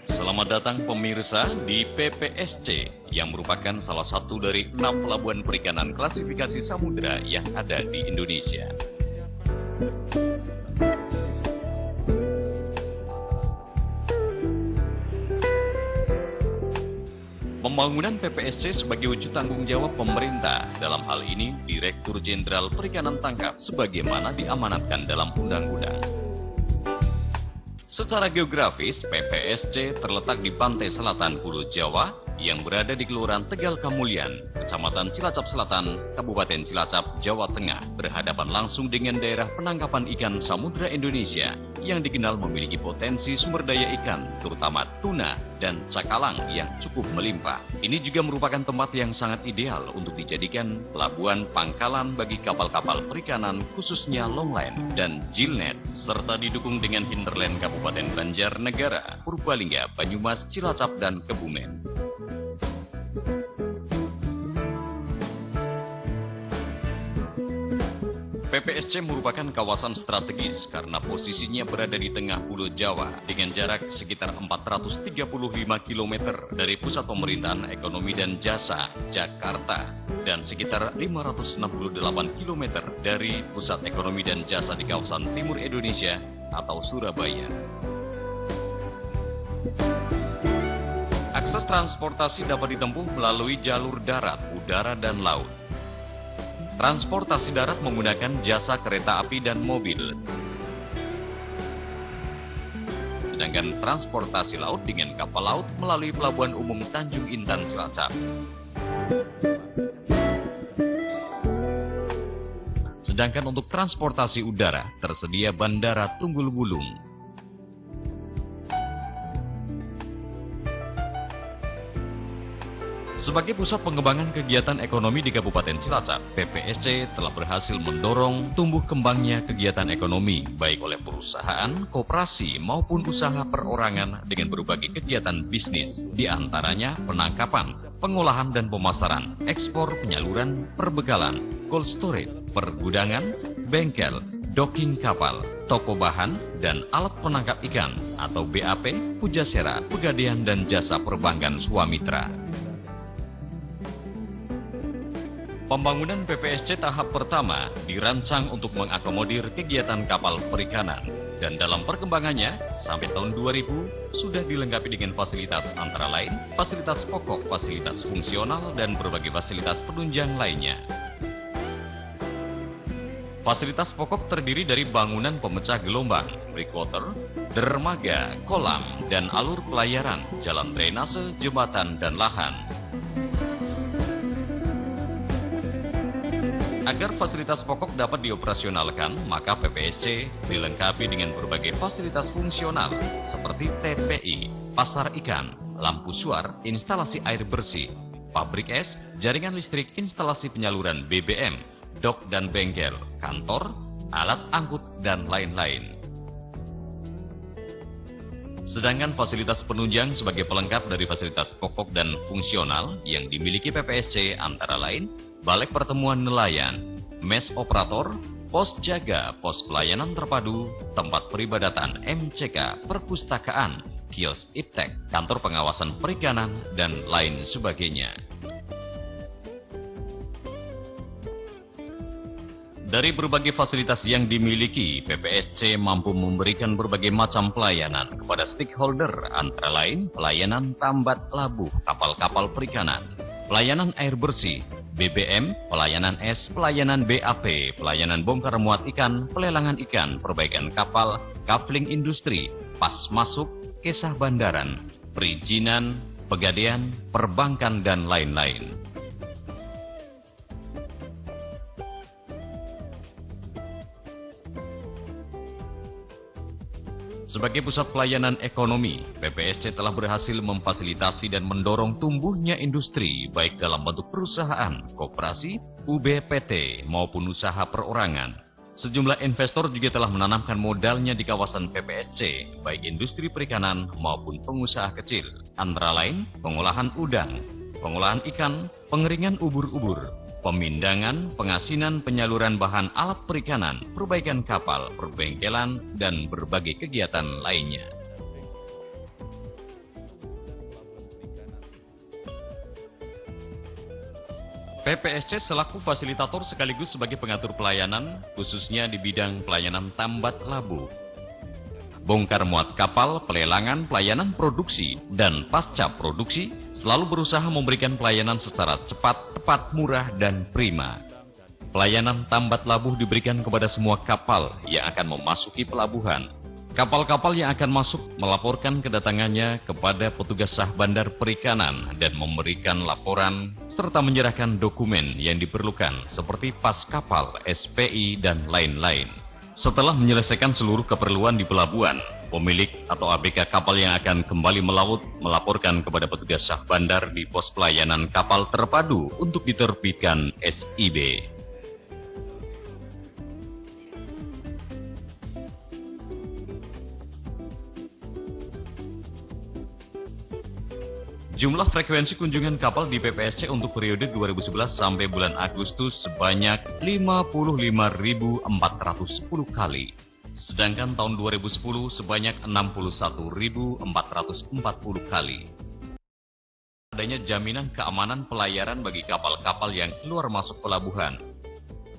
Selamat datang pemirsa di PPSC yang merupakan salah satu dari 6 pelabuhan perikanan klasifikasi samudera yang ada di Indonesia. Pembangunan PPSC sebagai wujud tanggung jawab pemerintah, dalam hal ini Direktur Jenderal Perikanan Tangkap sebagaimana diamanatkan dalam undang-undang. Secara geografis, PPSC terletak di pantai selatan Pulau Jawa yang berada di Kelurahan Tegal Kamulyan, Kecamatan Cilacap Selatan, Kabupaten Cilacap, Jawa Tengah, berhadapan langsung dengan daerah penangkapan ikan Samudra Indonesia yang dikenal memiliki potensi sumber daya ikan, terutama tuna dan cakalang yang cukup melimpah. Ini juga merupakan tempat yang sangat ideal untuk dijadikan pelabuhan pangkalan bagi kapal-kapal perikanan khususnya longline dan jilnet, serta didukung dengan hinterland Kabupaten Banjarnegara, Purbalingga, Banyumas, Cilacap, dan Kebumen. PPSC merupakan kawasan strategis karena posisinya berada di tengah Pulau Jawa dengan jarak sekitar 435 km dari pusat pemerintahan ekonomi dan jasa Jakarta dan sekitar 568 km dari pusat ekonomi dan jasa di kawasan timur Indonesia atau Surabaya. Akses transportasi dapat ditempuh melalui jalur darat, udara, dan laut. Transportasi darat menggunakan jasa kereta api dan mobil. Sedangkan transportasi laut dengan kapal laut melalui Pelabuhan Umum Tanjung Intan Cilacap. Sedangkan untuk transportasi udara tersedia Bandara Tunggul Wulung. Sebagai pusat pengembangan kegiatan ekonomi di Kabupaten Cilacap, PPSC telah berhasil mendorong tumbuh kembangnya kegiatan ekonomi, baik oleh perusahaan, koperasi, maupun usaha perorangan dengan berbagai kegiatan bisnis, di antaranya penangkapan, pengolahan dan pemasaran, ekspor, penyaluran, perbekalan, cold storage, pergudangan, bengkel, docking kapal, toko bahan, dan alat penangkap ikan atau BAP, pujasera, pegadaian, dan jasa perbankan swamitra. Pembangunan PPSC tahap pertama dirancang untuk mengakomodir kegiatan kapal perikanan dan dalam perkembangannya sampai tahun 2000 sudah dilengkapi dengan fasilitas antara lain fasilitas pokok, fasilitas fungsional, dan berbagai fasilitas penunjang lainnya. Fasilitas pokok terdiri dari bangunan pemecah gelombang, breakwater, dermaga, kolam, dan alur pelayaran, jalan drainase, jembatan, dan lahan. Agar fasilitas pokok dapat dioperasionalkan, maka PPSC dilengkapi dengan berbagai fasilitas fungsional seperti TPI, pasar ikan, lampu suar, instalasi air bersih, pabrik es, jaringan listrik, instalasi penyaluran BBM, dok dan bengkel, kantor, alat angkut, dan lain-lain. Sedangkan fasilitas penunjang sebagai pelengkap dari fasilitas pokok dan fungsional yang dimiliki PPSC antara lain Balai Pertemuan Nelayan, mes operator, pos jaga, pos pelayanan terpadu, tempat peribadatan MCK, perpustakaan, kios iptek, kantor pengawasan perikanan, dan lain sebagainya. Dari berbagai fasilitas yang dimiliki, PPSC mampu memberikan berbagai macam pelayanan kepada stakeholder, antara lain pelayanan tambat labuh kapal-kapal perikanan, pelayanan air bersih, BBM, pelayanan es, pelayanan BAP, pelayanan bongkar muat ikan, pelelangan ikan, perbaikan kapal, kafling industri, pas masuk, kisah bandaran, perizinan, pegadaian, perbankan, dan lain-lain. Sebagai pusat pelayanan ekonomi, PPSC telah berhasil memfasilitasi dan mendorong tumbuhnya industri baik dalam bentuk perusahaan, koperasi, UBPT maupun usaha perorangan. Sejumlah investor juga telah menanamkan modalnya di kawasan PPSC, baik industri perikanan maupun pengusaha kecil, antara lain pengolahan udang, pengolahan ikan, pengeringan ubur-ubur, pemindangan, pengasinan, penyaluran bahan alat perikanan, perbaikan kapal, perbengkelan, dan berbagai kegiatan lainnya. PPSC selaku fasilitator sekaligus sebagai pengatur pelayanan, khususnya di bidang pelayanan tambat labu, bongkar muat kapal, pelelangan, pelayanan produksi, dan pasca produksi, selalu berusaha memberikan pelayanan secara cepat, tepat, murah, dan prima. Pelayanan tambat labuh diberikan kepada semua kapal yang akan memasuki pelabuhan. Kapal-kapal yang akan masuk melaporkan kedatangannya kepada petugas sah bandar perikanan dan memberikan laporan serta menyerahkan dokumen yang diperlukan seperti pas kapal, SPI, dan lain-lain. Setelah menyelesaikan seluruh keperluan di pelabuhan, pemilik atau ABK kapal yang akan kembali melaut melaporkan kepada petugas sah bandar di pos pelayanan kapal terpadu untuk diterbitkan SIB. Jumlah frekuensi kunjungan kapal di PPSC untuk periode 2011 sampai bulan Agustus sebanyak 55.410 kali. Sedangkan tahun 2010 sebanyak 61.440 kali. Adanya jaminan keamanan pelayaran bagi kapal-kapal yang keluar masuk pelabuhan.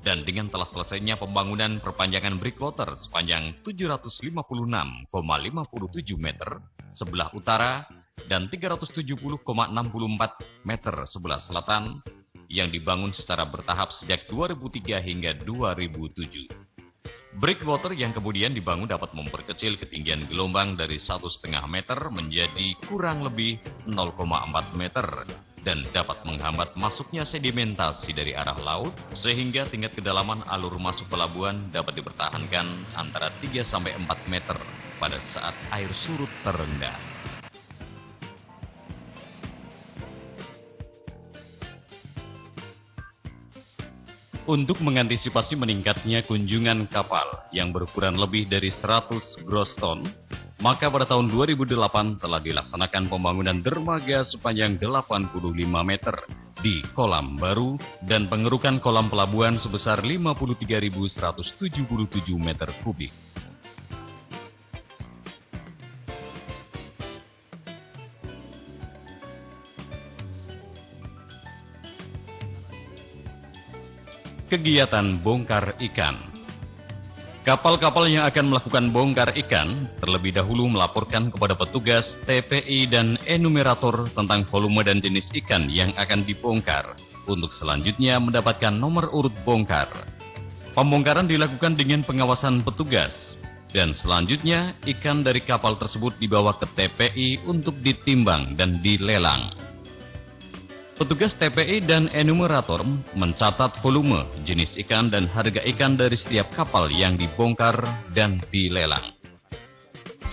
Dan dengan telah selesainya pembangunan perpanjangan breakwater sepanjang 756,57 meter sebelah utara dan 370,64 meter sebelah selatan yang dibangun secara bertahap sejak 2003 hingga 2007. Breakwater yang kemudian dibangun dapat memperkecil ketinggian gelombang dari 1,5 meter menjadi kurang lebih 0,4 meter dan dapat menghambat masuknya sedimentasi dari arah laut sehingga tingkat kedalaman alur masuk pelabuhan dapat dipertahankan antara 3-4 meter pada saat air surut terendah. Untuk mengantisipasi meningkatnya kunjungan kapal yang berukuran lebih dari 100 gross ton, maka pada tahun 2008 telah dilaksanakan pembangunan dermaga sepanjang 85 meter di kolam baru dan pengerukan kolam pelabuhan sebesar 53.177 meter kubik. Kegiatan bongkar ikan. Kapal-kapal yang akan melakukan bongkar ikan terlebih dahulu melaporkan kepada petugas TPI dan enumerator tentang volume dan jenis ikan yang akan dibongkar untuk selanjutnya mendapatkan nomor urut bongkar. Pembongkaran dilakukan dengan pengawasan petugas dan selanjutnya ikan dari kapal tersebut dibawa ke TPI untuk ditimbang dan dilelang. Petugas TPI dan enumerator mencatat volume, jenis ikan, dan harga ikan dari setiap kapal yang dibongkar dan dilelang.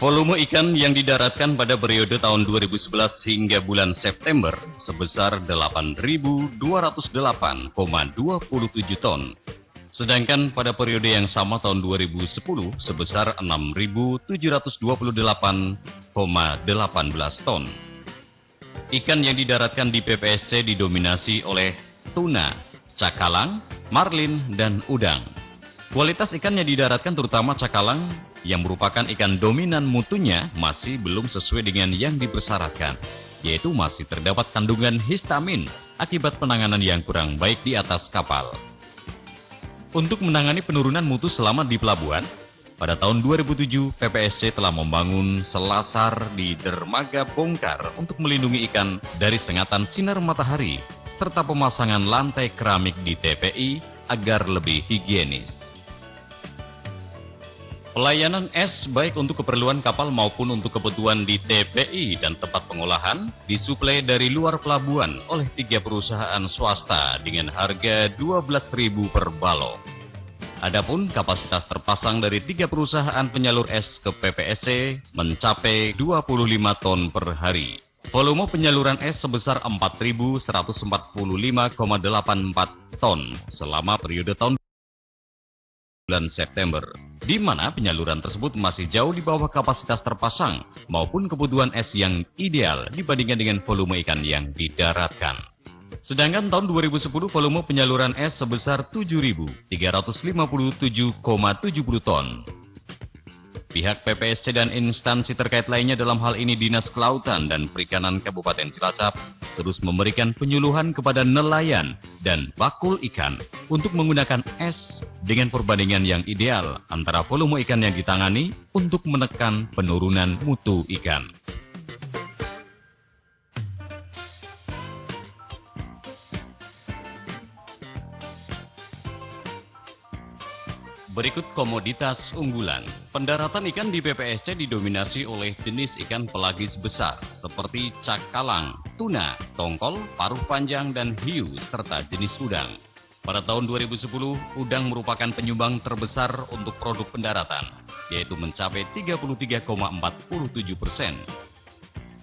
Volume ikan yang didaratkan pada periode tahun 2011 hingga bulan September sebesar 8.208,27 ton. Sedangkan pada periode yang sama tahun 2010 sebesar 6.728,18 ton. Ikan yang didaratkan di PPSC didominasi oleh tuna, cakalang, marlin, dan udang. Kualitas ikan yang didaratkan terutama cakalang yang merupakan ikan dominan mutunya masih belum sesuai dengan yang dipersyaratkan, yaitu masih terdapat kandungan histamin akibat penanganan yang kurang baik di atas kapal. Untuk menangani penurunan mutu selama di pelabuhan, pada tahun 2007, PPSC telah membangun selasar di dermaga bongkar untuk melindungi ikan dari sengatan sinar matahari, serta pemasangan lantai keramik di TPI agar lebih higienis. Pelayanan es baik untuk keperluan kapal maupun untuk kebutuhan di TPI dan tempat pengolahan disuplai dari luar pelabuhan oleh 3 perusahaan swasta dengan harga 12.000 per balok. Adapun kapasitas terpasang dari 3 perusahaan penyalur es ke PPSC mencapai 25 ton per hari. Volume penyaluran es sebesar 4.145,84 ton selama periode tahun bulan September, di mana penyaluran tersebut masih jauh di bawah kapasitas terpasang maupun kebutuhan es yang ideal dibandingkan dengan volume ikan yang didaratkan. Sedangkan tahun 2010 volume penyaluran es sebesar 7.357,70 ton. Pihak PPSC dan instansi terkait lainnya dalam hal ini Dinas Kelautan dan Perikanan Kabupaten Cilacap terus memberikan penyuluhan kepada nelayan dan bakul ikan untuk menggunakan es dengan perbandingan yang ideal antara volume ikan yang ditangani untuk menekan penurunan mutu ikan. Berikut komoditas unggulan. Pendaratan ikan di PPSC didominasi oleh jenis ikan pelagis besar seperti cakalang, tuna, tongkol, paruh panjang, dan hiu, serta jenis udang. Pada tahun 2010, udang merupakan penyumbang terbesar untuk produk pendaratan, yaitu mencapai 33,47%.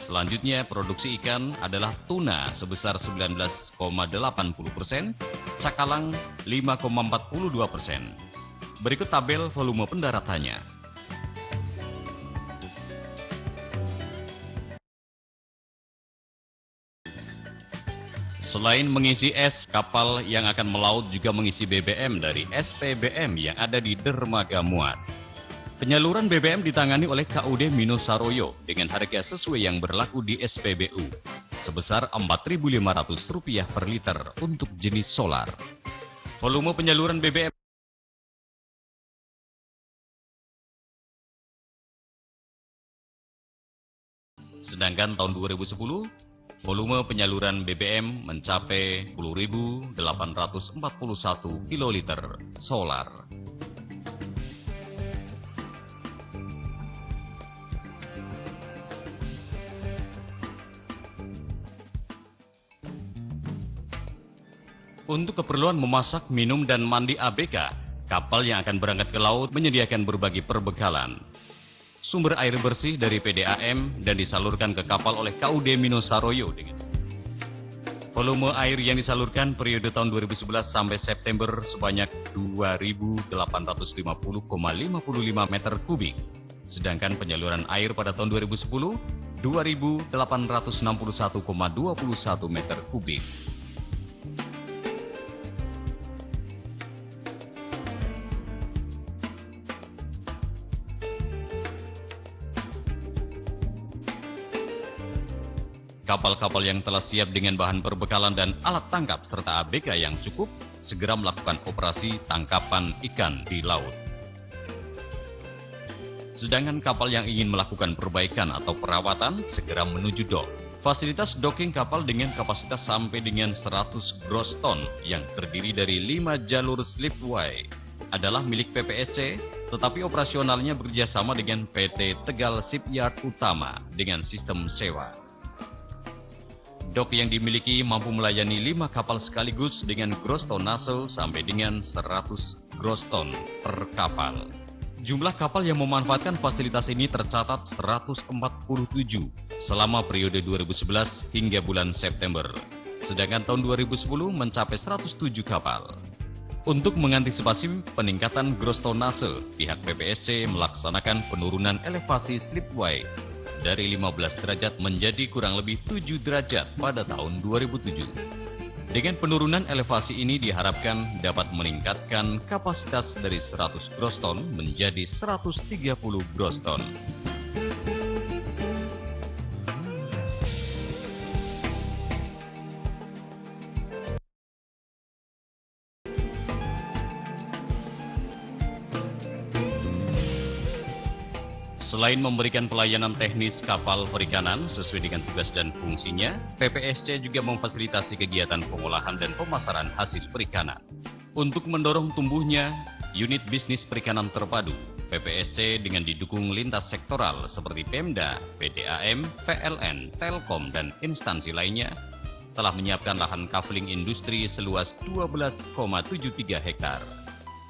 Selanjutnya, produksi ikan adalah tuna sebesar 19,80%, cakalang 5,42%. Berikut tabel volume pendaratannya. Selain mengisi es, kapal yang akan melaut juga mengisi BBM dari SPBM yang ada di dermaga muat. Penyaluran BBM ditangani oleh KUD Minosaroyo dengan harga sesuai yang berlaku di SPBU, sebesar Rp4.500 per liter untuk jenis solar. Volume penyaluran BBM sedangkan tahun 2010, volume penyaluran BBM mencapai 10.841 kiloliter solar. Untuk keperluan memasak, minum, dan mandi ABK, kapal yang akan berangkat ke laut menyediakan berbagai perbekalan. Sumber air bersih dari PDAM dan disalurkan ke kapal oleh KUD Minosaroyo dengan volume air yang disalurkan periode tahun 2011 sampai September sebanyak 2.850,55 meter kubik. Sedangkan penyaluran air pada tahun 2010 2.861,21 meter kubik. Kapal-kapal yang telah siap dengan bahan perbekalan dan alat tangkap serta ABK yang cukup segera melakukan operasi tangkapan ikan di laut. Sedangkan kapal yang ingin melakukan perbaikan atau perawatan segera menuju dok. Fasilitas docking kapal dengan kapasitas sampai dengan 100 gross ton yang terdiri dari 5 jalur slipway adalah milik PPSC, tetapi operasionalnya bekerjasama dengan PT Tegal Shipyard Utama dengan sistem sewa. Dok yang dimiliki mampu melayani 5 kapal sekaligus dengan gross tonnase sampai dengan 100 gross ton per kapal. Jumlah kapal yang memanfaatkan fasilitas ini tercatat 147 selama periode 2011 hingga bulan September. Sedangkan tahun 2010 mencapai 107 kapal. Untuk mengantisipasi peningkatan gross tonnase, pihak PPSC melaksanakan penurunan elevasi slipway dari 15 derajat menjadi kurang lebih 7 derajat pada tahun 2007. Dengan penurunan elevasi ini diharapkan dapat meningkatkan kapasitas dari 100 gross ton menjadi 130 gross ton. Selain memberikan pelayanan teknis kapal perikanan sesuai dengan tugas dan fungsinya, PPSC juga memfasilitasi kegiatan pengolahan dan pemasaran hasil perikanan. Untuk mendorong tumbuhnya unit bisnis perikanan terpadu, PPSC dengan didukung lintas sektoral seperti Pemda, PDAM, PLN, Telkom, dan instansi lainnya, telah menyiapkan lahan kafling industri seluas 12,73 hektar.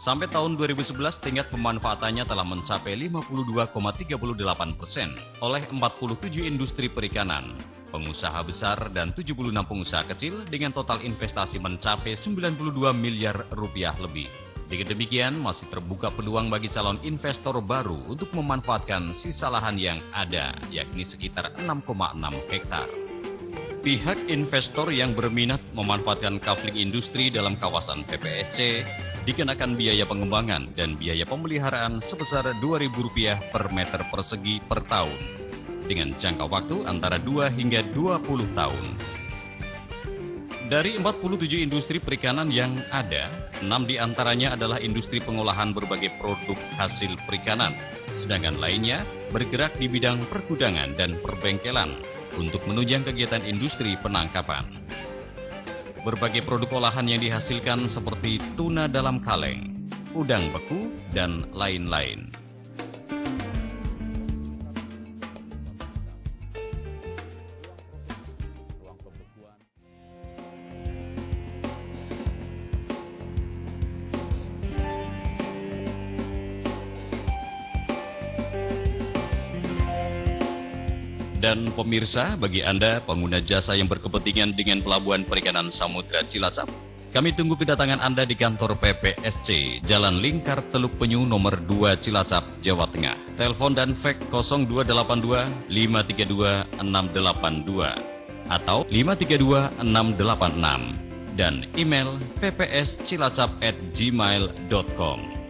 Sampai tahun 2011, tingkat pemanfaatannya telah mencapai 52,38% oleh 47 industri perikanan, pengusaha besar, dan 76 pengusaha kecil dengan total investasi mencapai 92 miliar rupiah lebih. Dengan demikian, masih terbuka peluang bagi calon investor baru untuk memanfaatkan sisa lahan yang ada, yakni sekitar 6,6 hektar. Pihak investor yang berminat memanfaatkan kafling industri dalam kawasan PPSC dikenakan biaya pengembangan dan biaya pemeliharaan sebesar Rp2.000 per meter persegi per tahun, dengan jangka waktu antara 2 hingga 20 tahun. Dari 47 industri perikanan yang ada, 6 diantaranya adalah industri pengolahan berbagai produk hasil perikanan, sedangkan lainnya bergerak di bidang pergudangan dan perbengkelan untuk menunjang kegiatan industri penangkapan. Berbagai produk olahan yang dihasilkan seperti tuna dalam kaleng, udang beku, dan lain-lain. Dan pemirsa, bagi Anda pengguna jasa yang berkepentingan dengan Pelabuhan Perikanan Samudra Cilacap, kami tunggu kedatangan Anda di kantor PPSC, Jalan Lingkar Teluk Penyu nomor 2 Cilacap, Jawa Tengah. Telepon dan fax 0282 532 682 atau 532 686 dan email ppscilacap@gmail.com.